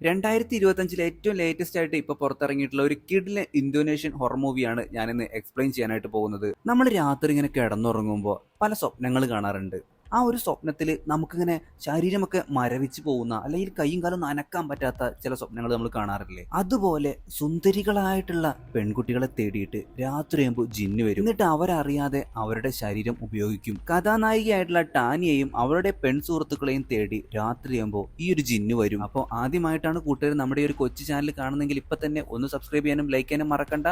2025 ഏറ്റവും ലേറ്റസ്റ്റ് ആയിട്ട് ഇപ്പൊ പുറത്തിറങ്ങിയിട്ടുള്ള ഒരു കിഡിലെ ഇന്തോനേഷ്യൻ ഹൊറർ മൂവിയാണ് ഞാനിന്ന് എക്സ്പ്ലെയിൻ ചെയ്യാനായിട്ട് പോകുന്നത്. നമ്മൾ രാത്രി ഇങ്ങനെ കിടന്നുറങ്ങുമ്പോൾ പല സ്വപ്നങ്ങൾ കാണാറുണ്ട്. ആ ഒരു സ്വപ്നത്തിൽ നമുക്കിങ്ങനെ ശരീരമൊക്കെ മരവിച്ച് പോകുന്ന, അല്ലെങ്കിൽ കൈയും കാലും നനക്കാൻ പറ്റാത്ത ചില സ്വപ്നങ്ങൾ നമ്മൾ കാണാറില്ലേ? അതുപോലെ സുന്ദരികളായിട്ടുള്ള പെൺകുട്ടികളെ തേടിയിട്ട് രാത്രിയാകുമ്പോൾ ജിന്ന് വരും. എന്നിട്ട് അവരറിയാതെ അവരുടെ ശരീരം ഉപയോഗിക്കും. കഥാനായികയായിട്ടുള്ള ടാനിയെയും അവരുടെ പെൺ സുഹൃത്തുക്കളെയും തേടി രാത്രിയാകുമ്പോൾ ഈ ഒരു ജിന്ന് വരും. അപ്പോൾ ആദ്യമായിട്ടാണ് കൂട്ടുകാർ നമ്മുടെ ഈ ഒരു കൊച്ചു ചാനൽ കാണുന്നെങ്കിൽ ഇപ്പൊ തന്നെ ഒന്ന് സബ്സ്ക്രൈബ് ചെയ്യാനും ലൈക്ക് ചെയ്യാനും മറക്കണ്ട.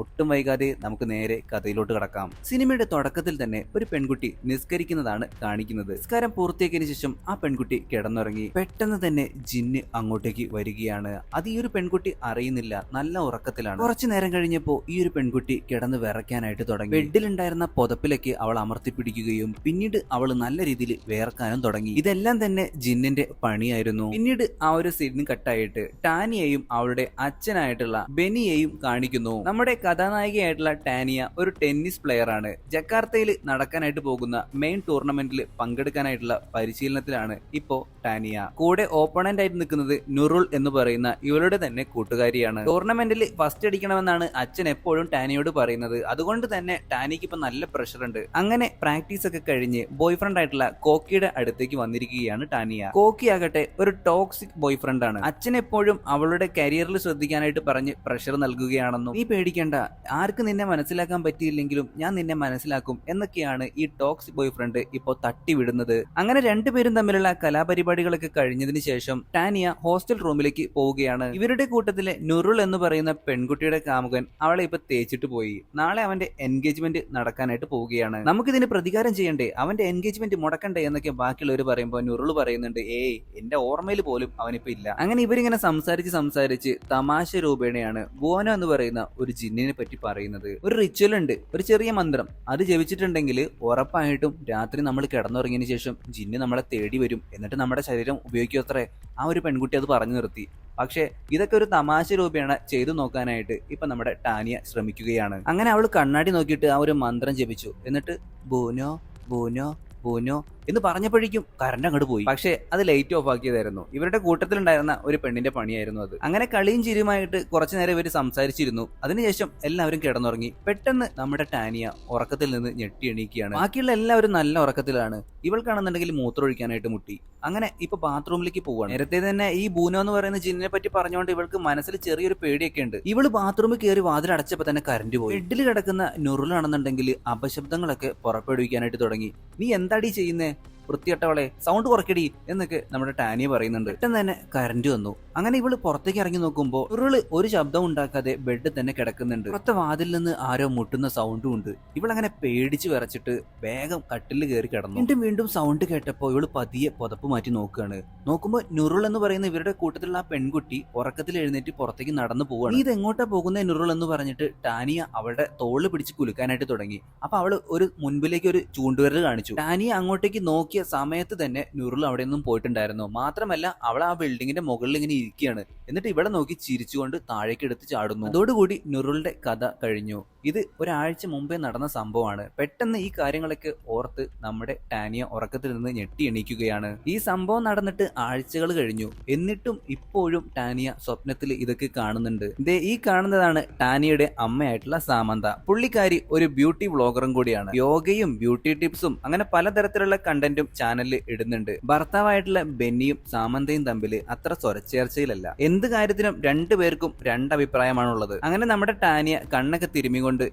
ഒട്ടും വൈകാതെ നമുക്ക് നേരെ കഥയിലോട്ട് കടക്കാം. സിനിമയുടെ തുടക്കത്തിൽ തന്നെ ഒരു പെൺകുട്ടി നിസ്കരിക്കുന്നതാണ് കാണിക്കുന്നത്. നിസ്കാരം പൂർത്തിയാക്കിയതിനു ശേഷം ആ പെൺകുട്ടി കിടന്നുറങ്ങി. പെട്ടെന്ന് തന്നെ ജിന്ന് അങ്ങോട്ടേക്ക് വരികയാണ്. അത് ഈ ഒരു പെൺകുട്ടി അറിയുന്നില്ല, നല്ല ഉറക്കത്തിലാണ്. കുറച്ചു നേരം കഴിഞ്ഞപ്പോൾ ഈ ഒരു പെൺകുട്ടി കിടന്ന് വിറയ്ക്കാനായിട്ട് തുടങ്ങി. ബെഡിലുണ്ടായിരുന്ന പുതപ്പിലേക്ക് അവൾ അമർത്തിപ്പിടിക്കുകയും പിന്നീട് അവൾ നല്ല രീതിയിൽ വേർക്കാനും തുടങ്ങി. ഇതെല്ലാം തന്നെ ജിന്നിന്റെ പണിയായിരുന്നു. പിന്നീട് ആ ഒരു സീൻ കട്ടായിട്ട് ടാനിയെയും അവളുടെ അച്ഛനായിട്ടുള്ള ബെനിയെയും കാണിക്കുന്നു. നമ്മുടെ കഥാനായികയായിട്ടുള്ള ടാനിയ ഒരു ടെന്നീസ് പ്ലെയർ ആണ്. ജക്കാർത്തയിൽ നടക്കാനായിട്ട് പോകുന്ന മെയിൻ ടൂർണമെന്റിൽ പങ്കെടുക്കാനായിട്ടുള്ള പരിശീലനത്തിലാണ് ഇപ്പോ ടാനിയ. കൂടെ ഓപ്പണന്റ് ആയിട്ട് നിൽക്കുന്നത് നുറുൾ എന്ന് പറയുന്ന ഇവളുടെ തന്നെ കൂട്ടുകാരിയാണ്. ടൂർണമെന്റിൽ ഫസ്റ്റ് അടിക്കണമെന്നാണ് അച്ഛൻ എപ്പോഴും ടാനിയോട് പറയുന്നത്. അതുകൊണ്ട് തന്നെ ടാനിക്ക് ഇപ്പൊ നല്ല പ്രഷർ ഉണ്ട്. അങ്ങനെ പ്രാക്ടീസ് ഒക്കെ കഴിഞ്ഞ് ബോയ് ഫ്രണ്ട് ആയിട്ടുള്ള കോക്കിയുടെ അടുത്തേക്ക് വന്നിരിക്കുകയാണ് ടാനിയ. കോക്കി ആകട്ടെ ഒരു ടോക്സിക് ബോയ് ഫ്രണ്ട് ആണ്. അച്ഛൻ എപ്പോഴും അവളുടെ കരിയറിൽ ശ്രദ്ധിക്കാനായിട്ട് പറഞ്ഞ് പ്രഷർ നൽകുകയാണെന്നും, നീ പേടിക്കേണ്ട, ആർക്ക് നിന്നെ മനസ്സിലാക്കാൻ പറ്റിയില്ലെങ്കിലും ഞാൻ നിന്നെ മനസ്സിലാക്കും എന്നൊക്കെയാണ് ഈ ടോക്സിക് ബോയ് ഫ്രണ്ട് ഇപ്പോൾ തട്ടിവിടുന്നത്. അങ്ങനെ രണ്ടുപേരും തമ്മിലുള്ള കലാപരിപാടികളൊക്കെ കഴിഞ്ഞതിന് ശേഷം ടാനിയ ഹോസ്റ്റൽ റൂമിലേക്ക് പോവുകയാണ്. ഇവരുടെ കൂട്ടത്തിലെ നുറുൾ എന്ന് പറയുന്ന പെൺകുട്ടിയുടെ കാമുകൻ അവളെ ഇപ്പൊ തേച്ചിട്ട് പോയി. നാളെ അവന്റെ എൻഗേജ്മെന്റ് നടക്കാനായിട്ട് പോവുകയാണ്. നമുക്കിതിന് പ്രതികാരം ചെയ്യണ്ടേ, അവന്റെ എൻഗേജ്മെന്റ് മുടക്കണ്ടേ എന്നൊക്കെ ബാക്കിയുള്ളവർ പറയുമ്പോൾ നുറുൾ പറയുന്നുണ്ട്, ഏയ് എന്റെ ഓർമ്മയിൽ പോലും അവനിപ്പോ ഇല്ല. അങ്ങനെ ഇവരിങ്ങനെ സംസാരിച്ച് തമാശ രൂപേണയാണ് ബോനോ എന്ന് പറയുന്ന ഒരു ജിന്നിനെ പറ്റി പറയുന്നത്. ഒരു റിച്വൽ ഉണ്ട്, ഒരു ചെറിയ മന്ത്രം. അത് ജപിച്ചിട്ടുണ്ടെങ്കിൽ ഉറപ്പായിട്ടും രാത്രി നമ്മൾ കിടന്നുറങ്ങിയതിനു ശേഷം ജിന്ന് നമ്മളെ തേടി വരും, എന്നിട്ട് നമ്മുടെ ശരീരം ഉപയോഗിക്കത്രേ. ആ ഒരു പെൺകുട്ടി അത് പറഞ്ഞു നിർത്തി. പക്ഷെ ഇതൊക്കെ ഒരു തമാശ രൂപേണ ചെയ്തു നോക്കാനായിട്ട് ഇപ്പൊ നമ്മുടെ ടാനിയ ശ്രമിക്കുകയാണ്. അങ്ങനെ അവൾ കണ്ണാടി നോക്കിയിട്ട് ആ ഒരു മന്ത്രം ജപിച്ചു. എന്നിട്ട് ബൂനോ ബൂനോ ബൂനോ എന്ന് പറഞ്ഞപ്പോഴേക്കും കറണ്ട് അങ്ങോട്ട് പോയി. പക്ഷെ അത് ലൈറ്റ് ഓഫ് ആക്കിയതായിരുന്നു. ഇവരുടെ കൂട്ടത്തിലുണ്ടായിരുന്ന ഒരു പെണ്ണിന്റെ പണിയായിരുന്നു അത്. അങ്ങനെ കളിയും ചിരിയുമായിട്ട് കുറച്ചു നേരം ഇവർ സംസാരിച്ചിരുന്നു. അതിനുശേഷം എല്ലാവരും കിടന്നുറങ്ങി. പെട്ടെന്ന് നമ്മുടെ ടാനിയ ഉറക്കത്തിൽ നിന്ന് ഞെട്ടി എണീക്കുകയാണ്. ബാക്കിയുള്ള എല്ലാവരും നല്ല ഉറക്കത്തിലാണ്. ഇവൾക്കാണെന്നുണ്ടെങ്കിൽ മൂത്രമൊഴിക്കാനായിട്ട് മുട്ടി. അങ്ങനെ ഇപ്പൊ ബാത്റൂമിലേക്ക് പോവാണ്. നേരത്തെ തന്നെ ഈ ബൂനോ എന്ന് പറയുന്ന ജിന്നിനെ പറ്റി പറഞ്ഞുകൊണ്ട് ഇവൾക്ക് മനസ്സിൽ ചെറിയൊരു പേടിയൊക്കെ ഉണ്ട്. ഇവള് ബാത്റൂമിൽ കയറി വാതിലടച്ചപ്പോ തന്നെ കറണ്ട് പോയി. ബെഡിൽ കിടക്കുന്ന നുറുലാണെന്നുണ്ടെങ്കിൽ അപശബ്ദങ്ങളൊക്കെ പുറപ്പെടുവിക്കാനായിട്ട് തുടങ്ങി. നീ എന്താടി ചെയ്യുന്നേ, വൃത്തികെട്ടവളെ, സൗണ്ട് കുറയ്ക്കടി എന്നൊക്കെ നമ്മുടെ ടാനിയ പറയുന്നുണ്ട്. പെട്ടെന്ന് തന്നെ കറണ്ട് വന്നു. അങ്ങനെ ഇവള് പുറത്തേക്ക് ഇറങ്ങി നോക്കുമ്പോൾ ഉരുള് ഒരു ശബ്ദം ഉണ്ടാക്കാതെ ബെഡ് തന്നെ കിടക്കുന്നുണ്ട്. പുറത്തെ വാതിൽ നിന്ന് ആരോ മുട്ടുന്ന സൗണ്ടും ഉണ്ട്. ഇവളങ്ങനെ പേടിച്ച് വിറച്ചിട്ട് വേഗം കട്ടിലിൽ കയറി കിടന്നു. വീണ്ടും സൗണ്ട് കേട്ടപ്പോൾ ഇവള് പതിയെ പുതപ്പ് മാറ്റി നോക്കുകയാണ്. നോക്കുമ്പോൾ നുറുൾ എന്ന് പറയുന്ന ഇവരുടെ കൂട്ടത്തിലുള്ള ആ പെൺകുട്ടി ഉറക്കത്തിൽ എഴുന്നേറ്റ് പുറത്തേക്ക് നടന്നു പോവാണ്. നീ ഇതെങ്ങോട്ടാ പോകുന്ന നുറുൾ എന്ന് പറഞ്ഞിട്ട് ടാനിയ അവളുടെ തോള് പിടിച്ച് കുലുക്കാനായിട്ട് തുടങ്ങി. അപ്പൊ അവള് ഒരു മുൻപിലേക്ക് ഒരു ചൂണ്ടുവിരൽ കാണിച്ചു. ടാനിയ അങ്ങോട്ടേക്ക് നോക്കിയ സമയത്ത് തന്നെ നുറുൾ അവിടെ നിന്നും പോയിട്ടുണ്ടായിരുന്നു. മാത്രമല്ല അവൾ ആ ബിൽഡിങ്ങിന്റെ മുകളിൽ ഇങ്ങനെ ഇരിക്കുകയാണ്. എന്നിട്ട് ഇവിടെ നോക്കി ചിരിച്ചുകൊണ്ട് താഴേക്ക് എടുത്ത് ചാടുന്നു. അതോടുകൂടി നുറുളിന്റെ കഥ കഴിഞ്ഞു. ഇത് ഒരാഴ്ച മുമ്പേ നടന്ന സംഭവമാണ്. പെട്ടെന്ന് ഈ കാര്യങ്ങളൊക്കെ ഓർത്ത് നമ്മുടെ ടാനിയ ഉറക്കത്തിൽ നിന്ന് ഞെട്ടി എണീക്കുകയാണ്. ഈ സംഭവം നടന്നിട്ട് ആഴ്ചകൾ കഴിഞ്ഞു. എന്നിട്ടും ഇപ്പോഴും ടാനിയ സ്വപ്നത്തിൽ ഇതൊക്കെ കാണുന്നുണ്ട്. ദേ ഈ കാണുന്നതാണ് ടാനിയയുടെ അമ്മയായിട്ടുള്ള സാമന്ത. പുള്ളിക്കാരി ഒരു ബ്യൂട്ടി വ്ളോഗറും കൂടിയാണ്. യോഗയും ബ്യൂട്ടി ടിപ്സും അങ്ങനെ പലതരത്തിലുള്ള കണ്ടന്റും ചാനലിൽ ഇടുന്നുണ്ട്. ഭർത്താവായിട്ടുള്ള ബെന്നിയും സാമന്തയും തമ്മിൽ അത്ര സ്വരച്ചേർച്ചയിലല്ല. എന്ത് കാര്യത്തിനും രണ്ടുപേർക്കും രണ്ടഭിപ്രായമാണുള്ളത്. അങ്ങനെ നമ്മുടെ ടാനിയ കണ്ണൊക്കെ തിരുമികൊണ്ട്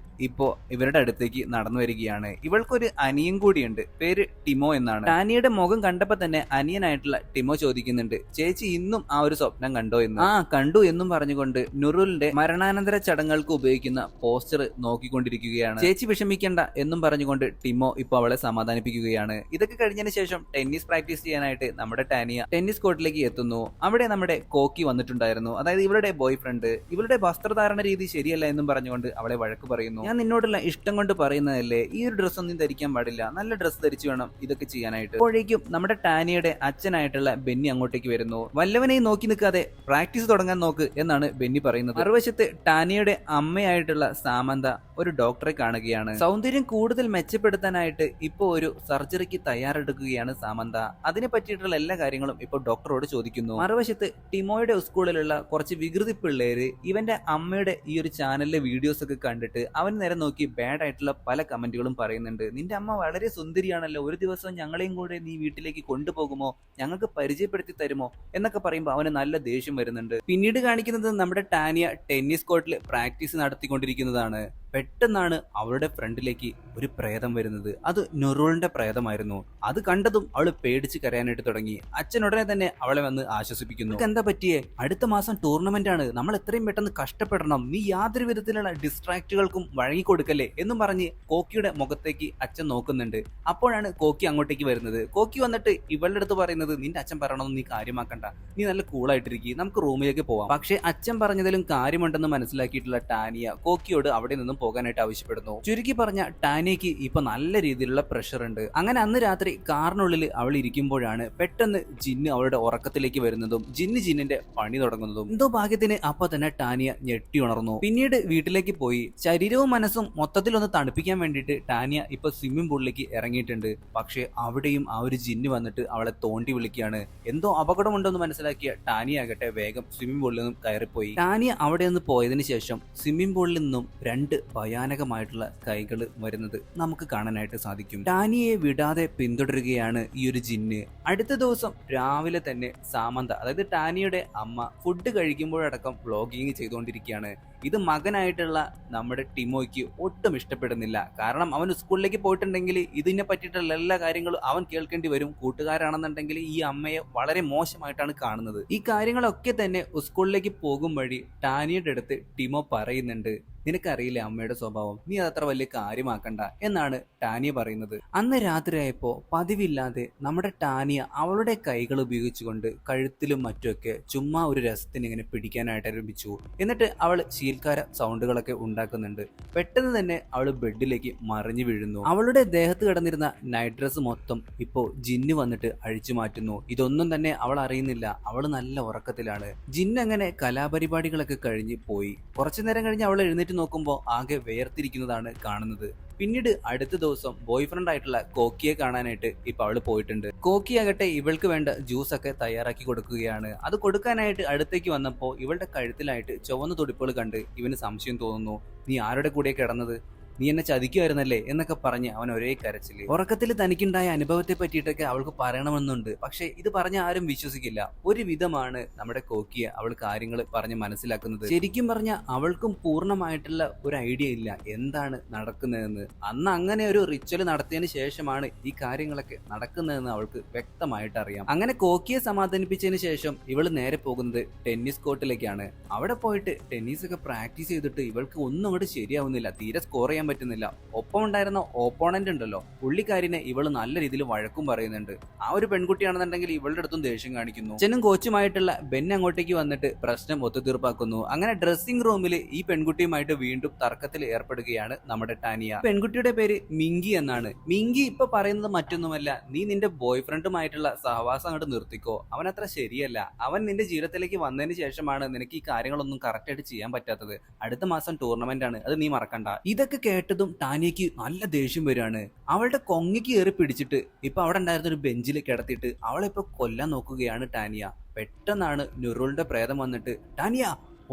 ഇപ്പോ ഇവരുടെ അടുത്തേക്ക് നടന്നു വരികയാണ്. ഇവൾക്കൊരു അനിയൻ കൂടിയുണ്ട്, പേര് ടിമോ എന്നാണ്. ടാനിയുടെ മുഖം കണ്ടപ്പോ തന്നെ അനിയനായിട്ടുള്ള ടിമോ ചോദിക്കുന്നുണ്ട്, ചേച്ചി ഇന്നും ആ ഒരു സ്വപ്നം കണ്ടോ എന്ന്. ആ കണ്ടു എന്നും പറഞ്ഞുകൊണ്ട് നുറുലിന്റെ മരണാനന്തര ചടങ്ങുകൾക്ക് ഉപയോഗിക്കുന്ന പോസ്റ്റർ നോക്കിക്കൊണ്ടിരിക്കുകയാണ്. ചേച്ചി വിഷമിക്കണ്ട എന്നും പറഞ്ഞുകൊണ്ട് ടിമോ ഇപ്പൊ അവളെ സമാധാനിപ്പിക്കുകയാണ്. ഇതൊക്കെ കഴിഞ്ഞതിന് ശേഷം ടെന്നീസ് പ്രാക്ടീസ് ചെയ്യാനായിട്ട് നമ്മുടെ ടാനിയ ടെന്നീസ് കോർട്ടിലേക്ക് എത്തുന്നു. അവിടെ നമ്മുടെ കോക്കി വന്നിട്ടുണ്ടായിരുന്നു, അതായത് ഇവളുടെ ബോയ് ഫ്രണ്ട്. ഇവളുടെ വസ്ത്രധാരണ രീതി ശരിയല്ല എന്നും പറഞ്ഞുകൊണ്ട് അവളെ വഴക്ക് ടാനിയോക്ക് പറയുന്നു, ഞാൻ നിന്നോടുള്ള ഇഷ്ടം കൊണ്ട് പറയുന്നതല്ലേ, ഈ ഒരു ഡ്രസ്സ് ഒന്നും ധരിക്കാൻ പാടില്ല, നല്ല ഡ്രസ്സ് ധരിച്ചു വേണം ഇതൊക്കെ ചെയ്യാനായിട്ട്. അപ്പോഴേക്കും നമ്മുടെ ടാനിയുടെ അച്ഛനായിട്ടുള്ള ബെന്നി അങ്ങോട്ടേക്ക് വരുന്നു. വല്ലവനെയും നോക്കി നിൽക്കാതെ പ്രാക്ടീസ് തുടങ്ങാൻ നോക്ക് എന്നാണ് ബെന്നി പറയുന്നത്. മറുവശത്ത് ടാനിയുടെ അമ്മയായിട്ടുള്ള സാമന്ത ഒരു ഡോക്ടറെ കാണുകയാണ്. സൗന്ദര്യം കൂടുതൽ മെച്ചപ്പെടുത്താനായിട്ട് ഇപ്പോ ഒരു സർജറിക്ക് തയ്യാറെടുക്കുകയാണ് സാമന്ത. അതിനെ പറ്റിയിട്ടുള്ള എല്ലാ കാര്യങ്ങളും ഇപ്പോൾ ഡോക്ടറോട് ചോദിക്കുന്നു. മറുവശത്ത് ടിമോയുടെ സ്കൂളിലുള്ള കുറച്ച് വികൃതി പിള്ളേര് ഇവന്റെ അമ്മയുടെ ഈ ഒരു ചാനലിലെ വീഡിയോസ് ഒക്കെ കണ്ടിട്ട് അവൻ നേരെ നോക്കി ബാഡ് ആയിട്ടുള്ള പല കമന്റുകളും പറയുന്നുണ്ട്. നിന്റെ അമ്മ വളരെ സുന്ദരിയാണല്ലോ, ഒരു ദിവസം ഞങ്ങളെയും കൂടെ നീ വീട്ടിലേക്ക് കൊണ്ടുപോകുമോ, ഞങ്ങൾക്ക് പരിചയപ്പെടുത്തി തരുമോ എന്നൊക്കെ പറയുമ്പോൾ അവന് നല്ല ദേഷ്യം വരുന്നുണ്ട്. പിന്നീട് കാണിക്കുന്നത് നമ്മുടെ ടാനിയ ടെന്നീസ് കോർട്ടിൽ പ്രാക്ടീസ് നടത്തിക്കൊണ്ടിരിക്കുന്നതാണ്. പെട്ടെന്നാണ് അവളുടെ ഫ്രണ്ടിലേക്ക് ഒരു പ്രേതം വരുന്നത്. അത് നുറോളിന്റെ പ്രേതമായിരുന്നു. അത് കണ്ടതും അവള് പേടിച്ച് കരയാനായിട്ട് തുടങ്ങി. അച്ഛൻ ഉടനെ തന്നെ അവളെ വന്ന് ആശ്വസിപ്പിക്കുന്നു. എന്താ പറ്റിയേ, അടുത്ത മാസം ടൂർണമെന്റ് ആണ്, നമ്മൾ എത്രയും പെട്ടെന്ന് കഷ്ടപ്പെടണം, നീ യാതൊരു വിധത്തിലുള്ള ഡിസ്ട്രാക്റ്റുകൾക്കും വഴങ്ങിക്കൊടുക്കല്ലേ എന്നും പറഞ്ഞ് കോക്കിയുടെ മുഖത്തേക്ക് അച്ഛൻ നോക്കുന്നുണ്ട്. അപ്പോഴാണ് കോക്കി അങ്ങോട്ടേക്ക് വരുന്നത്. കോക്കി വന്നിട്ട് ഇവളുടെ അടുത്ത് പറയുന്നത്, നിന്റെ അച്ഛൻ പറയണമെന്ന് നീ കാര്യമാക്കണ്ട, നീ നല്ല കൂളായിട്ടിരിക്കും, നമുക്ക് റൂമിലേക്ക് പോവാം. പക്ഷെ അച്ഛൻ പറഞ്ഞതിലും കാര്യമുണ്ടെന്ന് മനസ്സിലാക്കിയിട്ടുള്ള ടാനിയ കോക്കിയോട് അവിടെ നിന്നും പോകാനായിട്ട് ആവശ്യപ്പെടുന്നു. ചുരുക്കി പറഞ്ഞ ടാനിയക്ക് ഇപ്പൊ നല്ല രീതിയിലുള്ള പ്രഷർ ഉണ്ട്. അങ്ങനെ അന്ന് രാത്രി കാറിനുള്ളിൽ അവൾ ഇരിക്കുമ്പോഴാണ് പെട്ടെന്ന് ജിന്ന് അവളുടെ ഉറക്കത്തിലേക്ക് വരുന്നതും ജിന്നിന്റെ പണി തുടങ്ങുന്നതും. എന്തോ ഭാഗ്യത്തിന് അപ്പൊ തന്നെ ടാനിയ ഞെട്ടി ഉണർന്നു. പിന്നീട് വീട്ടിലേക്ക് പോയി ശരീരവും മനസ്സും മൊത്തത്തിൽ ഒന്ന് തണുപ്പിക്കാൻ വേണ്ടിയിട്ട് ടാനിയ ഇപ്പൊ സ്വിമ്മിംഗ് പൂളിലേക്ക് ഇറങ്ങിയിട്ടുണ്ട്. പക്ഷെ അവിടെയും ആ ഒരു ജിന്ന് വന്നിട്ട് അവളെ തോണ്ടി വിളിക്കുകയാണ്. എന്തോ അപകടമുണ്ടെന്ന് മനസ്സിലാക്കിയ ടാനിയ ആകട്ടെ വേഗം സ്വിമ്മിംഗ് പൂളിൽ നിന്നും കയറിപ്പോയി. ടാനിയ അവിടെ നിന്ന് പോയതിനു ശേഷം സ്വിമ്മിംഗ് പൂളിൽ നിന്നും രണ്ട് ഭയാനകമായിട്ടുള്ള കൈകൾ വരുന്നത് നമുക്ക് കാണാനായിട്ട് സാധിക്കും. ടാനിയെ വിടാതെ പിന്തുടരുകയാണ് ഈ ഒരു ജിന്ന്. അടുത്ത ദിവസം രാവിലെ തന്നെ സാമന്ത, അതായത് ടാനിയുടെ അമ്മ, ഫുഡ് കഴിക്കുമ്പോഴടക്കം വ്ളോഗിങ് ചെയ്തുകൊണ്ടിരിക്കുകയാണ്. ഇത് മകനായിട്ടുള്ള നമ്മുടെ ടിമോയ്ക്ക് ഒട്ടും ഇഷ്ടപ്പെടുന്നില്ല. കാരണം അവൻ സ്കൂളിലേക്ക് പോയിട്ടുണ്ടെങ്കിൽ ഇതിനെ പറ്റിയിട്ടുള്ള എല്ലാ കാര്യങ്ങളും അവൻ കേൾക്കേണ്ടി വരും. കൂട്ടുകാരാണെന്നുണ്ടെങ്കിൽ ഈ അമ്മയെ വളരെ മോശമായിട്ടാണ് കാണുന്നത്. ഈ കാര്യങ്ങളൊക്കെ തന്നെ സ്കൂളിലേക്ക് പോകും വഴി ടാനിയുടെ അടുത്ത് ടിമോ പറയുന്നുണ്ട്, നിനക്കറിയില്ലേ അമ്മയുടെ സ്വഭാവം, നീ അതത്ര വലിയ കാര്യമാക്കണ്ട എന്നാണ് ടാനിയ പറയുന്നത്. അന്ന് രാത്രിയായപ്പോ പതിവില്ലാതെ നമ്മുടെ ടാനിയ അവളുടെ കൈകൾ ഉപയോഗിച്ചുകൊണ്ട് കഴുത്തിലും മറ്റുമൊക്കെ ചുമ്മാ ഒരു രസത്തിന് ഇങ്ങനെ പിടിക്കാനായിട്ട് ആരംഭിച്ചു. എന്നിട്ട് അവൾ ശീൽക്കാര സൗണ്ടുകളൊക്കെ ഉണ്ടാക്കുന്നുണ്ട്. പെട്ടെന്ന് തന്നെ അവൾ ബെഡിലേക്ക് മറിഞ്ഞു വീഴുന്നു. അവളുടെ ദേഹത്ത് കിടന്നിരുന്ന നൈറ്റ് ഡ്രസ് മൊത്തം ഇപ്പോ ജിന്ന് വന്നിട്ട് അഴിച്ചു മാറ്റുന്നു. ഇതൊന്നും തന്നെ അവൾ അറിയുന്നില്ല. അവൾ നല്ല ഉറക്കത്തിലാണ്. ജിന്ന് അങ്ങനെ കലാപരിപാടികളൊക്കെ കഴിഞ്ഞ് പോയി. കുറച്ചു നേരം കഴിഞ്ഞ് അവൾ എഴുന്നേറ്റ് നോക്കുമ്പോൾ ആകെ വേർതിരിക്കുന്നതാണ് കാണുന്നത്. പിന്നീട് അടുത്ത ദിവസം ബോയ് ഫ്രണ്ട് ആയിട്ടുള്ള കോക്കിയെ കാണാനായിട്ട് ഇപ്പൊ അവള് പോയിട്ടുണ്ട്. കോക്കി ആകട്ടെ ഇവൾക്ക് വേണ്ട ജ്യൂസ് ഒക്കെ തയ്യാറാക്കി കൊടുക്കുകയാണ്. അത് കൊടുക്കാനായിട്ട് അടുത്തേക്ക് വന്നപ്പോൾ ഇവളുടെ കഴുത്തിലായിട്ട് ചുവന്ന തുടിപ്പുകൾ കണ്ട് ഇവന് സംശയം തോന്നുന്നു. നീ ആരുടെ കൂടെ കിടന്നത്, നീ എന്നെ ചതിക്കുമായിരുന്നല്ലേ എന്നൊക്കെ പറഞ്ഞ് അവൻ ഒരേ കരച്ചില്. ഉറക്കത്തിൽ തനിക്കുണ്ടായ അനുഭവത്തെ പറ്റിയിട്ടൊക്കെ അവൾക്ക് പറയണമെന്നുണ്ട്. പക്ഷെ ഇത് പറഞ്ഞ ആരും വിശ്വസിക്കില്ല. ഒരു വിധമാണ് നമ്മുടെ കോക്കിയെ അവൾ കാര്യങ്ങൾ പറഞ്ഞ് മനസ്സിലാക്കുന്നത്. ശരിക്കും പറഞ്ഞ അവൾക്കും പൂർണ്ണമായിട്ടുള്ള ഒരു ഐഡിയ ഇല്ല എന്താണ് നടക്കുന്നതെന്ന്. അന്ന് അങ്ങനെ ഒരു റിച്വൽ നടത്തിയതിന് ശേഷമാണ് ഈ കാര്യങ്ങളൊക്കെ നടക്കുന്നതെന്ന് അവൾക്ക് വ്യക്തമായിട്ട് അറിയാം. അങ്ങനെ കോക്കിയെ സമാധാനിപ്പിച്ചതിന് ശേഷം ഇവള് നേരെ പോകുന്നത് ടെന്നീസ് കോർട്ടിലേക്കാണ്. അവിടെ പോയിട്ട് ടെന്നീസ് ഒക്കെ പ്രാക്ടീസ് ചെയ്തിട്ട് ഇവൾക്ക് ഒന്നും അങ്ങോട്ട് ശരിയാവുന്നില്ല, തീരെ സ്കോർ ചെയ്യാൻ പറ്റുന്നില്ല. ഒപ്പം ഉണ്ടായിരുന്ന ഓപ്പോണന്റ് ഉണ്ടല്ലോ, പുള്ളിക്കാരിനെ ഇവള് നല്ല രീതിയിൽ വഴക്കും പറയുന്നുണ്ട്. ആ ഒരു പെൺകുട്ടിയാണെന്നുണ്ടെങ്കിൽ ഇവളുടെ അടുത്തും ദേഷ്യം കാണിക്കുന്നു. അച്ഛനും കോച്ചുമായിട്ടുള്ള ബെൻ അങ്ങോട്ടേക്ക് വന്നിട്ട് പ്രശ്നം ഒത്തുതീർപ്പാക്കുന്നു. അങ്ങനെ ഡ്രസ്സിംഗ് റൂമിൽ ഈ പെൺകുട്ടിയുമായിട്ട് വീണ്ടും തർക്കത്തിൽ ഏർപ്പെടുകയാണ് നമ്മുടെ ടാനിയ. പെൺകുട്ടിയുടെ പേര് മിങ്കി എന്നാണ്. മിങ്കി ഇപ്പൊ പറയുന്നത് മറ്റൊന്നുമല്ല, നീ നിന്റെ ബോയ് ഫ്രണ്ടുമായിട്ടുള്ള സഹവാസം അങ്ങോട്ട് നിർത്തിക്കോ, അവൻ അത്ര ശരിയല്ല. അവൻ നിന്റെ ജീവിതത്തിലേക്ക് വന്നതിന് ശേഷമാണ് നിനക്ക് ഈ കാര്യങ്ങളൊന്നും കറക്റ്റ് ആയിട്ട് ചെയ്യാൻ പറ്റാത്തത്. അടുത്ത മാസം ടൂർണമെന്റ് ആണ്, അത് നീ മറക്കണ്ട. ഇതൊക്കെ കേട്ടതും ടാനിയക്ക് നല്ല ദേഷ്യം വരികയാണ്. അവളുടെ കൊങ്ങിക്ക് കയറി പിടിച്ചിട്ട് ഇപ്പൊ അവിടെ ഉണ്ടായിരുന്ന ഒരു ബെഞ്ചിൽ കിടത്തിയിട്ട് അവളെ ഇപ്പൊ കൊല്ലാൻ നോക്കുകയാണ് ടാനിയ. പെട്ടെന്നാണ് നുറോളിന്റെ പ്രേതം വന്നിട്ട് ടാനിയ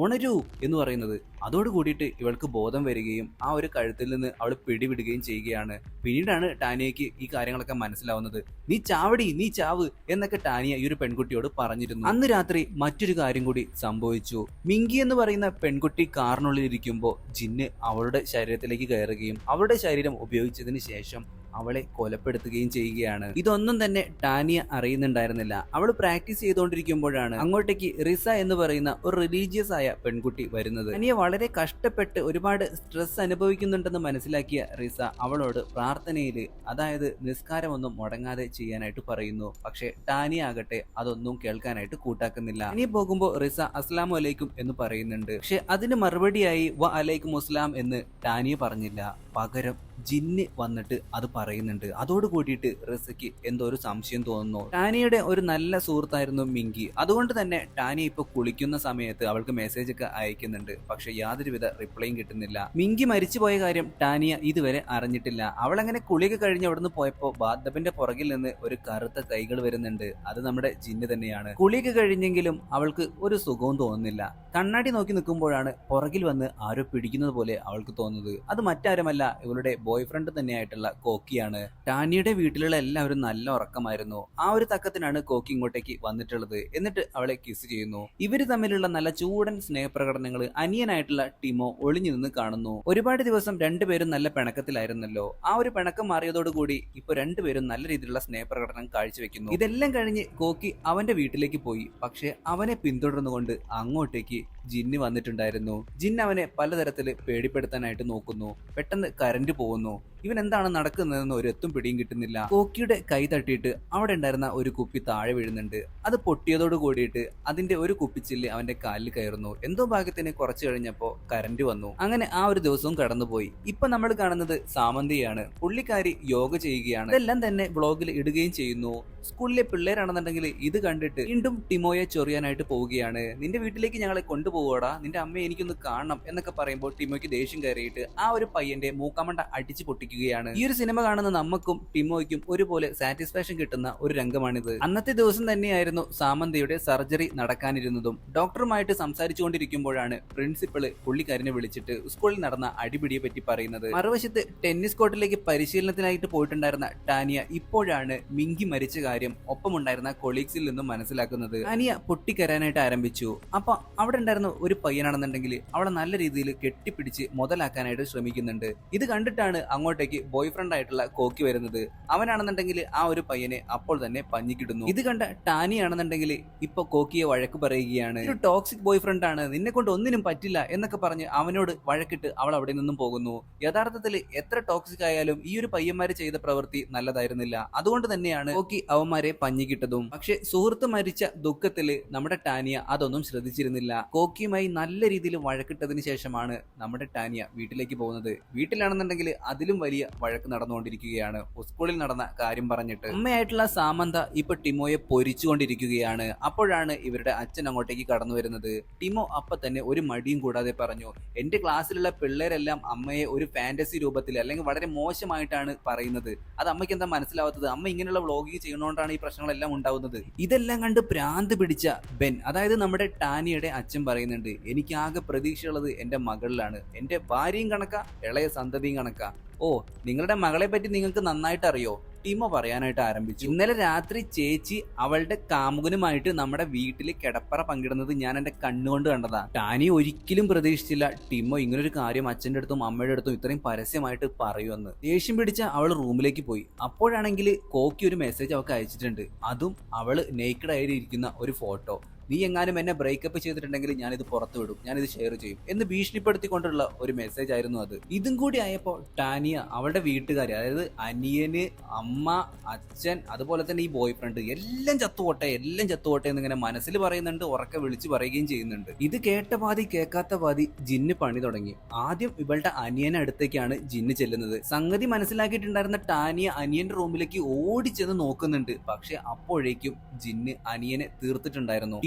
ഉണരൂ എന്ന് പറയുന്നത്. അതോടുകൂടിയിട്ട് ഇവൾക്ക് ബോധം വരികയും ആ ഒരു കഴുത്തിൽ നിന്ന് അവൾ പിടിവിടുകയും ചെയ്യുകയാണ്. പിന്നീടാണ് ടാനിയക്ക് ഈ കാര്യങ്ങളൊക്കെ മനസ്സിലാവുന്നത്. നീ ചാവടി, നീ ചാവ് എന്നൊക്കെ ടാനിയ ഈ ഒരു പെൺകുട്ടിയോട് പറഞ്ഞിരുന്നു. അന്ന് രാത്രി മറ്റൊരു കാര്യം കൂടി സംഭവിച്ചു. മിങ്കി എന്ന് പറയുന്ന പെൺകുട്ടി കാറിനുള്ളിൽ ഇരിക്കുമ്പോൾ ജിന്ന് അവളുടെ ശരീരത്തിലേക്ക് കയറുകയും അവളുടെ ശരീരം ഉപയോഗിച്ചതിന് ശേഷം അവളെ കൊലപ്പെടുത്തുകയും ചെയ്യുകയാണ്. ഇതൊന്നും തന്നെ ടാനിയ അറിയുന്നുണ്ടായിരുന്നില്ല. അവൾ പ്രാക്ടീസ് ചെയ്തുകൊണ്ടിരിക്കുമ്പോഴാണ് അങ്ങോട്ടേക്ക് റിസ എന്ന് പറയുന്ന ഒരു റിലീജിയസ് ആയ പെൺകുട്ടി വരുന്നത്. ടാനിയ വളരെ കഷ്ടപ്പെട്ട് ഒരുപാട് സ്ട്രെസ് അനുഭവിക്കുന്നുണ്ടെന്ന് മനസ്സിലാക്കിയ റിസ അവളോട് പ്രാർത്ഥനയിൽ, അതായത് നിസ്കാരമൊന്നും മുടങ്ങാതെ ചെയ്യാനായിട്ട് പറയുന്നു. പക്ഷെ ടാനിയ ആകട്ടെ അതൊന്നും കേൾക്കാനായിട്ട് കൂട്ടാക്കുന്നില്ല. ഇനി പോകുമ്പോൾ റിസ അസ്സലാമു അലൈക്കും എന്ന് പറയുന്നുണ്ട്. പക്ഷെ അതിന് മറുപടിയായി വ അലൈക്കും അസ്സലാം എന്ന് ടാനിയ പറഞ്ഞില്ല. പകരം ജിന്ന് വന്നിട്ട് അത് പറയുന്നുണ്ട്. അതോട് കൂടിയിട്ട് റിസയ്ക്ക് എന്തോ ഒരു സംശയം തോന്നുന്നു. ടാനിയുടെ ഒരു നല്ല സുഹൃത്തായിരുന്നു മിങ്കി. അതുകൊണ്ട് തന്നെ ടാനിയ ഇപ്പൊ കുളിക്കുന്ന സമയത്ത് അവൾക്ക് മെസ്സേജ് ഒക്കെ അയക്കുന്നുണ്ട്. പക്ഷെ യാതൊരുവിധ റിപ്ലൈയും കിട്ടുന്നില്ല. മിങ്കി മരിച്ചുപോയ കാര്യം ടാനിയ ഇതുവരെ അറിഞ്ഞിട്ടില്ല. അവൾ അങ്ങനെ കുളിയൊക്കെ കഴിഞ്ഞ് അവിടുന്ന് പോയപ്പോ ബാത്തബിന്റെ പുറകിൽ നിന്ന് ഒരു കറുത്ത കൈകൾ വരുന്നുണ്ട്. അത് നമ്മുടെ ജിന്ന് തന്നെയാണ്. കുളിയൊക്കെ കഴിഞ്ഞെങ്കിലും അവൾക്ക് ഒരു സുഖവും തോന്നുന്നില്ല. കണ്ണാടി നോക്കി നിൽക്കുമ്പോഴാണ് പുറകിൽ വന്ന് ആരോ പിടിക്കുന്നത് പോലെ അവൾക്ക് തോന്നുന്നത്. അത് മറ്റാരുമല്ല, ഇവളുടെ ബോയ് ഫ്രണ്ട് തന്നെയായിട്ടുള്ള കോക്കിയാണ്. ടാനിയുടെ വീട്ടിലുള്ള എല്ലാവരും നല്ല ഉറക്കമായിരുന്നു. ആ ഒരു തക്കത്തിനാണ് കോക്കി ഇങ്ങോട്ടേക്ക് വന്നിട്ടുള്ളത്. എന്നിട്ട് അവളെ കിസ് ചെയ്യുന്നു. ഇവര് തമ്മിലുള്ള നല്ല ചൂടൻ സ്നേഹപ്രകടനങ്ങൾ അനിയനായിട്ടുള്ള ടിമോ ഒളിഞ്ഞു നിന്ന് കാണുന്നു. ഒരുപാട് ദിവസം രണ്ടുപേരും നല്ല പിണക്കത്തിലായിരുന്നല്ലോ. ആ ഒരു പിണക്കം മാറിയതോടുകൂടി ഇപ്പൊ രണ്ടുപേരും നല്ല രീതിയിലുള്ള സ്നേഹപ്രകടനം കാഴ്ചവെക്കുന്നു. ഇതെല്ലാം കഴിഞ്ഞ് കോക്കി അവന്റെ വീട്ടിലേക്ക് പോയി. പക്ഷെ അവനെ പിന്തുടർന്നുകൊണ്ട് അങ്ങോട്ടേക്ക് ജിന്ന് വന്നിട്ടുണ്ടായിരുന്നു. ജിന്ന് അവനെ പലതരത്തില് പേടിപ്പെടുത്താനായിട്ട് നോക്കുന്നു. പെട്ടെന്ന് കറന്റ് പോകുന്നു. ഇവൻ എന്താണ് നടക്കുന്നതെന്ന് ഒരു എത്തും പിടിയും കിട്ടുന്നില്ല. കോക്കിയുടെ കൈ തട്ടിയിട്ട് അവിടെ ഉണ്ടായിരുന്ന ഒരു കുപ്പി താഴെ വീഴുന്നുണ്ട്. അത് പൊട്ടിയതോട് കൂടിയിട്ട് അതിന്റെ ഒരു കുപ്പിച്ചില്ല് അവന്റെ കാലിൽ കയറുന്നു. എന്തോ ഭാഗ്യത്തിന് കുറച്ചു കഴിഞ്ഞപ്പോ കറന്റ് വന്നു. അങ്ങനെ ആ ഒരു ദിവസവും കടന്നുപോയി. ഇപ്പൊ നമ്മൾ കാണുന്നത് സാമന്തിയാണ്. പുള്ളിക്കാരി യോഗ ചെയ്യുകയാണ്. ഇതെല്ലാം തന്നെ വ്ളോഗിൽ ഇടുകയും ചെയ്യുന്നു. സ്കൂളിലെ പിള്ളേരാണെന്നുണ്ടെങ്കിൽ ഇത് കണ്ടിട്ട് വീണ്ടും ടിമോയെ ചൊറിയാനായിട്ട് പോവുകയാണ്. നിന്റെ വീട്ടിലേക്ക് ഞങ്ങളെ കൊണ്ടുപോകൂടാ, നിന്റെ അമ്മയെ എനിക്കൊന്ന് കാണണം എന്നൊക്കെ പറയുമ്പോൾ ടിമോയ്ക്ക് ദേഷ്യം കയറിയിട്ട് ആ ഒരു പയ്യന്റെ മൂക്കാമണ്ട അടിച്ചു പൊട്ടിക്കുകയാണ്. ഈ ഒരു സിനിമ കാണുന്ന നമുക്കും ടിമോയ്ക്കും ഒരുപോലെ സാറ്റിസ്ഫാക്ഷൻ കിട്ടുന്ന ഒരു രംഗമാണിത്. അന്നത്തെ ദിവസം തന്നെയായിരുന്നു സാമന്തയുടെ സർജറി നടക്കാനിരുന്നതും. ഡോക്ടറുമായിട്ട് സംസാരിച്ചുകൊണ്ടിരിക്കുമ്പോഴാണ് പ്രിൻസിപ്പള് പുള്ളിക്കാരനെ വിളിച്ചിട്ട് സ്കൂളിൽ നടന്ന അടിപിടിയെ പറ്റി പറയുന്നത്. മറുവശത്ത് ടെന്നീസ് കോർട്ടിലേക്ക് പരിശീലനത്തിനായിട്ട് പോയിട്ടുണ്ടായിരുന്ന ടാനിയ ഇപ്പോഴാണ് മിങ്കി മരിച്ച കാര്യം ഒപ്പമുണ്ടായിരുന്ന കൊളീഗ്സിൽ നിന്നും മനസ്സിലാക്കുന്നത്. ടാനിയ പൊട്ടിക്കരാനായിട്ട് ആരംഭിച്ചു. അപ്പൊ അവിടെ ഉണ്ടായിരുന്ന ഒരു പയ്യനാണെന്നുണ്ടെങ്കിൽ അവളെ നല്ല രീതിയിൽ കെട്ടിപ്പിടിച്ച് മുതലാക്കാനായിട്ട് ശ്രമിക്കുന്നുണ്ട്. ഇത് കണ്ടിട്ടാണ് അങ്ങോട്ടേക്ക് ബോയ് ഫ്രണ്ട് ആയിട്ടുള്ള കോക്കി വരുന്നത്. അവനാണെന്നുണ്ടെങ്കിൽ ആ ഒരു പയ്യനെ അപ്പോൾ തന്നെ പഞ്ഞിക്കിടുന്നു. ഇത് കണ്ട ടാനി ആണെന്നുണ്ടെങ്കിൽ ഇപ്പൊ കോക്കിയെ വഴക്ക് പറയുകയാണ്. ഒരു ടോക്സിക് ബോയ് ഫ്രണ്ട് ആണ്, നിന്നെ കൊണ്ട് ഒന്നിനും പറ്റില്ല എന്നൊക്കെ പറഞ്ഞ് അവനോട് വഴക്കിട്ട് അവൾ അവിടെ നിന്നും പോകുന്നു. യഥാർത്ഥത്തിൽ എത്ര ടോക്സിക് ആയാലും ഈ ഒരു പയ്യന്മാര് ചെയ്ത പ്രവൃത്തി നല്ലതായിരുന്നില്ല. അതുകൊണ്ട് തന്നെയാണ് കോക്കി അവന്മാരെ പഞ്ഞിക്കിട്ടതും. പക്ഷെ സുഹൃത്ത് മരിച്ച ദുഃഖത്തില് നമ്മുടെ ടാനിയ അതൊന്നും ശ്രദ്ധിച്ചിരുന്നില്ല. കോക്കിയുമായി നല്ല രീതിയിൽ വഴക്കിട്ടതിന് ശേഷമാണ് നമ്മുടെ ടാനിയ വീട്ടിലേക്ക് പോകുന്നത്. വീട്ടിലാണെന്നുണ്ടെങ്കിൽ അതിലും വലിയ വഴക്ക് നടന്നുകൊണ്ടിരിക്കുകയാണ്. സ്കൂളിൽ നടന്ന കാര്യം പറഞ്ഞിട്ട് അമ്മയായിട്ടുള്ള സാമന്ത ഇപ്പൊ ടിമോയെ പൊരിച്ചുകൊണ്ടിരിക്കുകയാണ്. അപ്പോഴാണ് ഇവരുടെ അച്ഛൻ അങ്ങോട്ടേക്ക് കടന്നു വരുന്നത്. ടിമോ അപ്പൊ തന്നെ ഒരു മടിയും കൂടാതെ പറഞ്ഞു, എന്റെ ക്ലാസ്സിലുള്ള പിള്ളേരെല്ലാം അമ്മയെ ഒരു ഫാന്റസി രൂപത്തിൽ അല്ലെങ്കിൽ വളരെ മോശമായിട്ടാണ് പറയുന്നത്. അത് അമ്മയ്ക്ക് എന്താ മനസ്സിലാവാത്തത്? അമ്മ ഇങ്ങനെയുള്ള വ്ളോഗിങ് ചെയ്യുന്നതുകൊണ്ടാണ് ഈ പ്രശ്നങ്ങളെല്ലാം ഉണ്ടാവുന്നത്. ഇതെല്ലാം കണ്ട് ഭ്രാന്ത് പിടിച്ച ബെൻ, അതായത് നമ്മുടെ ടാനിയുടെ അച്ഛൻ പറയുന്നുണ്ട്, എനിക്ക് ആകെ പ്രതീക്ഷയുള്ളത് എന്റെ മകളിലാണ്. എന്റെ ഭാര്യയും കണക്കാ, ഇളയ സന്തതിയും കണക്കാ. ഓ, നിങ്ങളുടെ മകളെ പറ്റി നിങ്ങൾക്ക് നന്നായിട്ട് അറിയോ? ടിമോ പറയാനായിട്ട് ആരംഭിച്ചു. ഇന്നലെ രാത്രി ചേച്ചി അവളുടെ കാമുകനുമായിട്ട് നമ്മുടെ വീട്ടിൽ കിടപ്പറ പങ്കിടുന്നത് ഞാൻ എന്റെ കണ്ണുകൊണ്ട് കണ്ടതാ. ടാനി ഒരിക്കലും പ്രതീക്ഷിച്ചില്ല ടിമോ ഇങ്ങനൊരു കാര്യം അച്ഛന്റെ അടുത്തും അമ്മയുടെ അടുത്തും ഇത്രയും പരസ്യമായിട്ട് പറയുമെന്ന്. ദേഷ്യം പിടിച്ച അവൾ റൂമിലേക്ക് പോയി. അപ്പോഴാണെങ്കിൽ കോക്കി ഒരു മെസ്സേജ് അവൾക്ക് അയച്ചിട്ടുണ്ട്. അതും അവള് നേക്കഡ് ആയി ഇരിക്കുന്ന ഒരു ഫോട്ടോ. നീ എങ്ങാനും എന്നെ ബ്രേക്കപ്പ് ചെയ്തിട്ടുണ്ടെങ്കിൽ ഞാനിത് പുറത്തു വിടും, ഞാനിത് ഷെയർ ചെയ്യും എന്ന് ഭീഷണിപ്പെടുത്തിക്കൊണ്ടുള്ള ഒരു മെസ്സേജ് ആയിരുന്നു അത്. ഇതും കൂടി ആയപ്പോൾ ടാനിയ അവളുടെ വീട്ടുകാര്, അതായത് അനിയന്, അമ്മ, അച്ഛൻ, അതുപോലെ തന്നെ ഈ ബോയ് ഫ്രണ്ട് എല്ലാം ചത്തുപോട്ടെ എന്നിങ്ങനെ മനസ്സിൽ പറയുന്നുണ്ട്, ഉറക്കെ വിളിച്ചു പറയുകയും ചെയ്യുന്നുണ്ട്. ഇത് കേട്ട പാതി കേൾക്കാത്ത പാതി ജിന്ന് പണി തുടങ്ങി. ആദ്യം ഇവളുടെ അനിയനെ അടുത്തേക്കാണ് ജിന്ന് ചെല്ലുന്നത്. സംഗതി മനസ്സിലാക്കിയിട്ടുണ്ടായിരുന്ന ടാനിയ അനിയന്റെ റൂമിലേക്ക് ഓടിച്ചെന്ന് നോക്കുന്നുണ്ട്. പക്ഷെ അപ്പോഴേക്കും ജിന്ന് അനിയനെ തീർത്തിട്ടുണ്ടായിരുന്നു.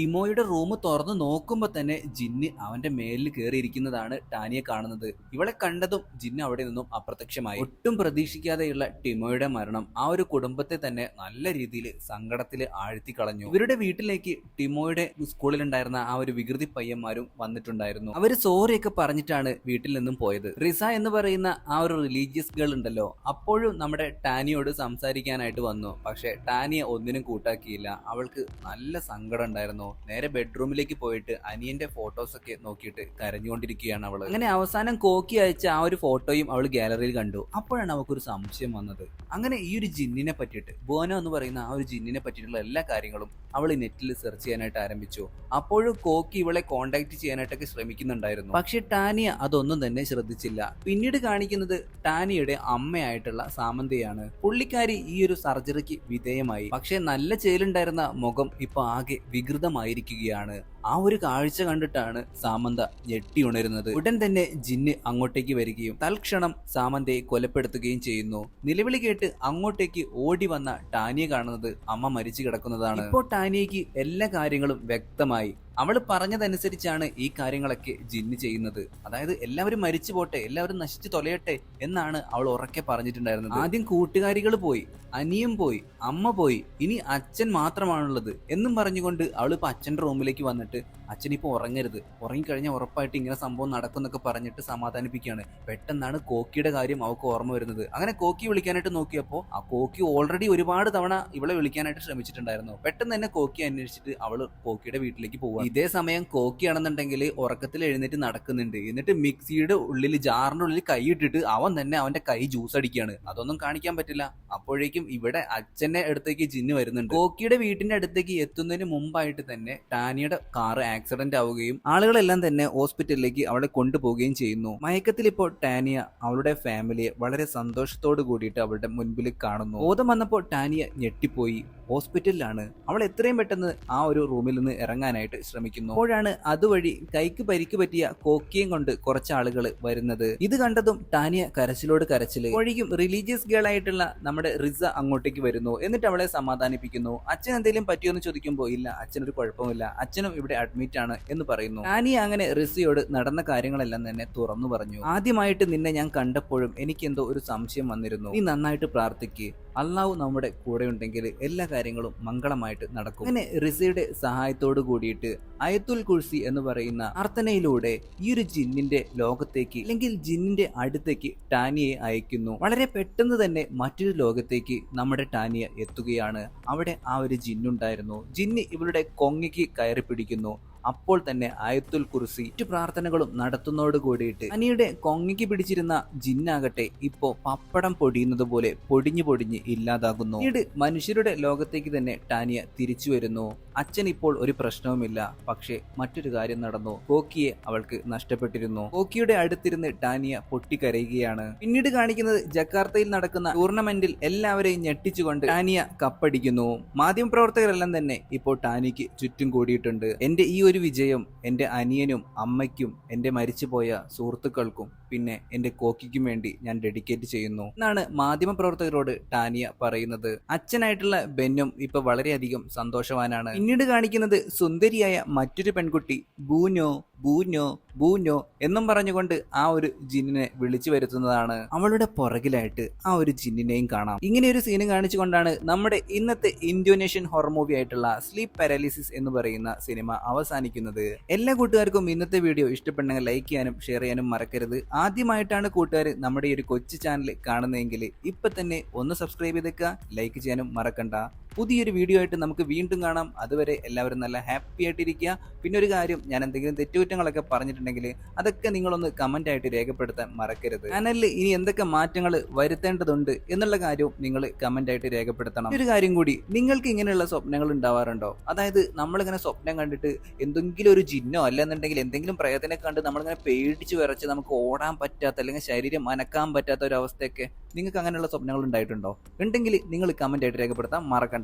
ടിമോയുടെ റൂം തുറന്നു നോക്കുമ്പോ തന്നെ ജിന്ന് അവന്റെ മേലിൽ കയറിയിരിക്കുന്നതാണ് ടാനിയെ കാണുന്നത്. ഇവളെ കണ്ടതും ജിന്ന് അവിടെ നിന്നും അപ്രത്യക്ഷമായി. ഒട്ടും പ്രതീക്ഷിക്കാതെയുള്ള ടിമോയുടെ മരണം ആ ഒരു കുടുംബത്തെ തന്നെ നല്ല രീതിയിൽ സങ്കടത്തിൽ ആഴ്ത്തി കളഞ്ഞു. ഇവരുടെ വീട്ടിലേക്ക് ടിമോയുടെ സ്കൂളിലുണ്ടായിരുന്ന ആ ഒരു വികൃതി പയ്യന്മാരും വന്നിട്ടുണ്ടായിരുന്നു. അവര് സോറിയൊക്കെ പറഞ്ഞിട്ടാണ് വീട്ടിൽ നിന്നും പോയത്. റിസ എന്ന് പറയുന്ന ആ ഒരു റിലീജിയസ് ഗേൾ ഉണ്ടല്ലോ, അപ്പോഴും നമ്മുടെ ടാനിയോട് സംസാരിക്കാനായിട്ട് വന്നു. പക്ഷെ ടാനിയെ ഒന്നിനും കൂട്ടാക്കിയില്ല. അവൾക്ക് നല്ല സങ്കടം ഉണ്ടായിരുന്നു. നേരെ ബെഡ്റൂമിലേക്ക് പോയിട്ട് അനിയന്റെ ഫോട്ടോസ് ഒക്കെ നോക്കിയിട്ട് കരഞ്ഞുകൊണ്ടിരിക്കുകയാണ് അവള്. അങ്ങനെ അവസാനം കോക്കി അയച്ച ആ ഒരു ഫോട്ടോയും അവൾ ഗാലറിയിൽ കണ്ടു. അപ്പോഴാണ് അവൾക്കൊരു സംശയം വന്നത്. അങ്ങനെ ഈ ഒരു ജിന്നിനെ പറ്റിയിട്ട്, ബോനോ എന്ന് പറയുന്ന ആ ഒരു ജിന്നിനെ പറ്റിയിട്ടുള്ള എല്ലാ കാര്യങ്ങളും അവൾ നെറ്റിൽ സെർച്ച് ചെയ്യാനായിട്ട് ആരംഭിച്ചു. അപ്പോഴും കോക്കി ഇവളെ കോണ്ടാക്ട് ചെയ്യാനായിട്ടൊക്കെ ശ്രമിക്കുന്നുണ്ടായിരുന്നു. പക്ഷെ ടാനിയ അതൊന്നും തന്നെ ശ്രദ്ധിച്ചില്ല. പിന്നീട് കാണിക്കുന്നത് ടാനിയുടെ അമ്മയായിട്ടുള്ള സാമന്തയാണ്. പുള്ളിക്കാരി ഈ ഒരു സർജറിക്ക് വിധേയമായി. പക്ഷെ നല്ല ചേലുണ്ടായിരുന്ന മുഖം ഇപ്പൊ ആകെ വികൃതമായിരിക്കുകയാണ്. ആ ഒരു കാഴ്ച കണ്ടിട്ടാണ് സാമന്ത ഞെട്ടി ഉണരുന്നത്. ഉടൻ തന്നെ ജിന്ന് അങ്ങോട്ടേക്ക് വരികയും തൽക്ഷണം സാമന്തയെ കൊലപ്പെടുത്തുകയും ചെയ്യുന്നു. നിലവിളി കേട്ട് അങ്ങോട്ടേക്ക് ഓടി വന്ന ടാനിയെ കാണുന്നത് അമ്മ മരിച്ചു കിടക്കുന്നതാണ്. ഇപ്പോൾ ടാനിയയ്ക്ക് എല്ലാ കാര്യങ്ങളും വ്യക്തമായി. അവൾ പറഞ്ഞതനുസരിച്ചാണ് ഈ കാര്യങ്ങളൊക്കെ ജിന്ന് ചെയ്യുന്നത്. അതായത് എല്ലാവരും മരിച്ചു പോട്ടെ, എല്ലാവരും നശിച്ചു തൊലയട്ടെ എന്നാണ് അവൾ ഉറക്കെ പറഞ്ഞിട്ടുണ്ടായിരുന്നത്. ആദ്യം കൂട്ടുകാരികൾ പോയി, അനിയൻ പോയി, അമ്മ പോയി, ഇനി അച്ഛൻ മാത്രമാണുള്ളത് എന്നും പറഞ്ഞുകൊണ്ട് അവൾ ഇപ്പൊ അച്ഛൻ്റെ റൂമിലേക്ക് വന്നിട്ട് അച്ഛൻ ഇപ്പൊ ഉറങ്ങരുത്, ഉറങ്ങിക്കഴിഞ്ഞാൽ ഉറപ്പായിട്ട് ഇങ്ങനെ സംഭവം നടക്കുന്നൊക്കെ പറഞ്ഞിട്ട് സമാധാനിപ്പിക്കുകയാണ്. പെട്ടെന്നാണ് കോക്കിയുടെ കാര്യം അവൾക്ക് ഓർമ്മ വരുന്നത്. അങ്ങനെ കോക്കി വിളിക്കാനായിട്ട് നോക്കിയപ്പോൾ ആ കോക്കി ഓൾറെഡി ഒരുപാട് തവണ ഇവളെ വിളിക്കാനായിട്ട് ശ്രമിച്ചിട്ടുണ്ടായിരുന്നു. പെട്ടെന്ന് തന്നെ കോക്കി അന്വേഷിച്ചിട്ട് അവൾ കോക്കിയുടെ വീട്ടിലേക്ക് പോവുക. ഇതേ സമയം കോക്കി ആണെന്നുണ്ടെങ്കിൽ ഉറക്കത്തിൽ എഴുന്നേറ്റ് നടക്കുന്നുണ്ട്. എന്നിട്ട് മിക്സിയുടെ ഉള്ളിൽ, ജാറിന്റെ ഉള്ളിൽ കൈയിട്ടിട്ട് അവൻ തന്നെ അവന്റെ കൈ ജ്യൂസ് അടിക്കുകയാണ്. അതൊന്നും കാണിക്കാൻ പറ്റില്ല. അപ്പോഴേക്കും ഇവിടെ അച്ഛന്റെ അടുത്തേക്ക് ജിന്ന് വരുന്നുണ്ട്. കോക്കിയുടെ വീട്ടിന്റെ അടുത്തേക്ക് എത്തുന്നതിന് മുമ്പായിട്ട് തന്നെ ടാനിയുടെ കാർ ആക്സിഡന്റ് ആവുകയും ആളുകളെല്ലാം തന്നെ ഹോസ്പിറ്റലിലേക്ക് അവളെ കൊണ്ടുപോവുകയും ചെയ്യുന്നു. മയക്കത്തിൽ ഇപ്പോൾ ടാനിയ അവളുടെ ഫാമിലിയെ വളരെ സന്തോഷത്തോട് കൂടിയിട്ട് അവളുടെ മുൻപിൽ കാണുന്നു. ബോധം വന്നപ്പോൾ ടാനിയ ഞെട്ടിപ്പോയി. ഹോസ്പിറ്റലിലാണ്. അവൾ എത്രയും പെട്ടെന്ന് ആ ഒരു റൂമിൽ നിന്ന് ഇറങ്ങാനായിട്ട് ശ്രമിക്കുന്നു. അപ്പോഴാണ് അതുവഴി കൈക്ക് പരിക്ക് പറ്റിയ കോക്കിയും കൊണ്ട് കുറച്ച് ആളുകൾ വരുന്നത്. ഇത് കണ്ടതും ടാനിയ കരച്ചിലോട് കരച്ചില്. അപ്പോഴേക്കും റിലീജിയസ് ഗേൾ ആയിട്ടുള്ള നമ്മുടെ റിസ അങ്ങോട്ടേക്ക് വരുന്നു. എന്നിട്ട് അവളെ സമാധാനിപ്പിക്കുന്നു. അച്ഛൻ എന്തെങ്കിലും പറ്റിയോന്ന് ചോദിക്കുമ്പോൾ ഇല്ല, അച്ഛനൊരു കുഴപ്പമില്ല, അച്ഛനും ഇവിടെ അഡ്മിറ്റ് ആണ് എന്ന് പറയുന്നു. ടാനിയ അങ്ങനെ റിസയോട് നടന്ന കാര്യങ്ങളെല്ലാം തന്നെ തുറന്നു പറഞ്ഞു. ആദ്യമായിട്ട് നിന്നെ ഞാൻ കണ്ടപ്പോഴും എനിക്കെന്തോ ഒരു സംശയം വന്നിരുന്നു. നീ നന്നായിട്ട് പ്രാർത്ഥിക്ക്, അള്ളാഹു നമ്മുടെ കൂടെ ഉണ്ടെങ്കിൽ എല്ലാ കാര്യങ്ങളും മംഗളമായിട്ട് നടക്കും. അങ്ങനെ റിസയുടെ സഹായത്തോട് കൂടിയിട്ട് അയത്തുൽ കുർസി എന്ന് പറയുന്ന പ്രാർത്ഥനയിലൂടെ ഈ ഒരു ജിന്നിന്റെ ലോകത്തേക്ക്, അല്ലെങ്കിൽ ജിന്നിന്റെ അടുത്തേക്ക് ടാനിയെ അയക്കുന്നു. വളരെ പെട്ടെന്ന് തന്നെ മറ്റൊരു ലോകത്തേക്ക് നമ്മുടെ ടാനിയ എത്തുകയാണ്. അവിടെ ആ ഒരു ജിന്നുണ്ടായിരുന്നു. ജിന്ന് ഇവരുടെ കൊങ്ങയ്ക്ക് കയറി പിടിക്കുന്നു. അപ്പോൾ തന്നെ ആയത്തുൽ കുർസി മറ്റു പ്രാർത്ഥനകളും നടത്തുന്നതോട് കൂടിയിട്ട് ടാനിയുടെ കൊങ്ങയ്ക്ക് പിടിച്ചിരുന്ന ജിന്നാകട്ടെ ഇപ്പോ പപ്പടം പൊടിയുന്നത് പോലെ പൊടിഞ്ഞു പൊടിഞ്ഞ് ഇല്ലാതാകുന്നു. പിന്നീട് മനുഷ്യരുടെ ലോകത്തേക്ക് തന്നെ ടാനിയ തിരിച്ചു വരുന്നു. അച്ഛൻ ഇപ്പോൾ ഒരു പ്രശ്നവുമില്ല. പക്ഷേ മറ്റൊരു കാര്യം നടന്നു. കോക്കിയെ അവൾക്ക് നഷ്ടപ്പെട്ടിരുന്നു. കോക്കിയുടെ അടുത്തിരുന്ന് ടാനിയ പൊട്ടിക്കരയുകയാണ്. പിന്നീട് കാണിക്കുന്നത് ജക്കാർത്തയിൽ നടക്കുന്ന ടൂർണമെന്റിൽ എല്ലാവരെയും ഞെട്ടിച്ചുകൊണ്ട് ടാനിയ കപ്പടിക്കുന്നു. മാധ്യമപ്രവർത്തകരെല്ലാം തന്നെ ഇപ്പോൾ ടാനിക്ക് ചുറ്റും കൂടിയിട്ടുണ്ട്. എന്റെ ഈ ഒരു വിജയം എന്റെ അനിയനും അമ്മയ്ക്കും എന്റെ മരിച്ചുപോയ സുഹൃത്തുക്കൾക്കും പിന്നെ എന്റെ കോക്കിക്കും വേണ്ടി ഞാൻ ഡെഡിക്കേറ്റ് ചെയ്യുന്നു എന്നാണ് മാധ്യമപ്രവർത്തകരോട് ടാനിയ പറയുന്നത്. അച്ഛനായിട്ടുള്ള ബെന്നും ഇപ്പൊ വളരെയധികം സന്തോഷവാനാണ്. പിന്നീട് കാണിക്കുന്നത് സുന്ദരിയായ മറ്റൊരു പെൺകുട്ടി ബൂനോ ബൂനോ ബൂനോ എന്നും പറഞ്ഞുകൊണ്ട് ആ ഒരു ജിന്നിനെ വിളിച്ചു വരുത്തുന്നതാണ്. അവളുടെ പുറകിലായിട്ട് ആ ഒരു ജിന്നിനെയും കാണാം. ഇങ്ങനെ ഒരു സീന് കാണിച്ചുകൊണ്ടാണ് നമ്മുടെ ഇന്നത്തെ ഇന്തോനേഷ്യൻ ഹൊറർ മൂവി ആയിട്ടുള്ള സ്ലീപ്പ് പാരാലിസിസ് എന്ന് പറയുന്ന സിനിമ അവസാനിക്കുന്നത്. എല്ലാ കൂട്ടുകാർക്കും ഇന്നത്തെ വീഡിയോ ഇഷ്ടപ്പെട്ടെങ്കിൽ ലൈക്ക് ചെയ്യാനും ഷെയർ ചെയ്യാനും മറക്കരുത്. ആദ്യമായിട്ടാണ് കൂട്ടുകാർ നമ്മുടെ ഈ ഒരു കൊച്ചു ചാനൽ കാണുന്നതെങ്കിൽ ഇപ്പൊ തന്നെ ഒന്ന് സബ്സ്ക്രൈബ് ചെയ്തേക്കുക, ലൈക്ക് ചെയ്യാനും മറക്കണ്ട. പുതിയൊരു വീഡിയോ ആയിട്ട് നമുക്ക് വീണ്ടും കാണാം. അതുവരെ എല്ലാവരും നല്ല ഹാപ്പി ആയിട്ടിരിക്കുക. പിന്നെ ഒരു കാര്യം, ഞാൻ എന്തെങ്കിലും തെറ്റുകുറ്റങ്ങളൊക്കെ പറഞ്ഞിട്ടുണ്ടെങ്കിൽ അതൊക്കെ നിങ്ങളൊന്ന് കമന്റ് ആയിട്ട് രേഖപ്പെടുത്താൻ മറക്കരുത്. ചാനലിൽ ഇനി എന്തൊക്കെ മാറ്റങ്ങൾ വരുത്തേണ്ടതുണ്ട് എന്നുള്ള കാര്യവും നിങ്ങൾ കമന്റ് ആയിട്ട് രേഖപ്പെടുത്തണം. ഒരു കാര്യം കൂടി, നിങ്ങൾക്ക് ഇങ്ങനെയുള്ള സ്വപ്നങ്ങൾ ഉണ്ടാവാറുണ്ടോ? അതായത് നമ്മളിങ്ങനെ സ്വപ്നം കണ്ടിട്ട് എന്തെങ്കിലും ഒരു ജിന്നോ അല്ലെന്നുണ്ടെങ്കിൽ എന്തെങ്കിലും പ്രയത്നം കണ്ട് നമ്മളിങ്ങനെ പേടിച്ച് വിറച്ച് നമുക്ക് ഓടാൻ പറ്റാത്ത അല്ലെങ്കിൽ ശരീരം അനക്കാൻ പറ്റാത്ത ഒരു അവസ്ഥയൊക്കെ നിങ്ങൾക്ക് അങ്ങനെയുള്ള സ്വപ്നങ്ങൾ ഉണ്ടായിട്ടുണ്ടോ? ഉണ്ടെങ്കിൽ നിങ്ങൾ കമന്റ് ആയിട്ട് രേഖപ്പെടുത്താൻ മറക്കണ്ട.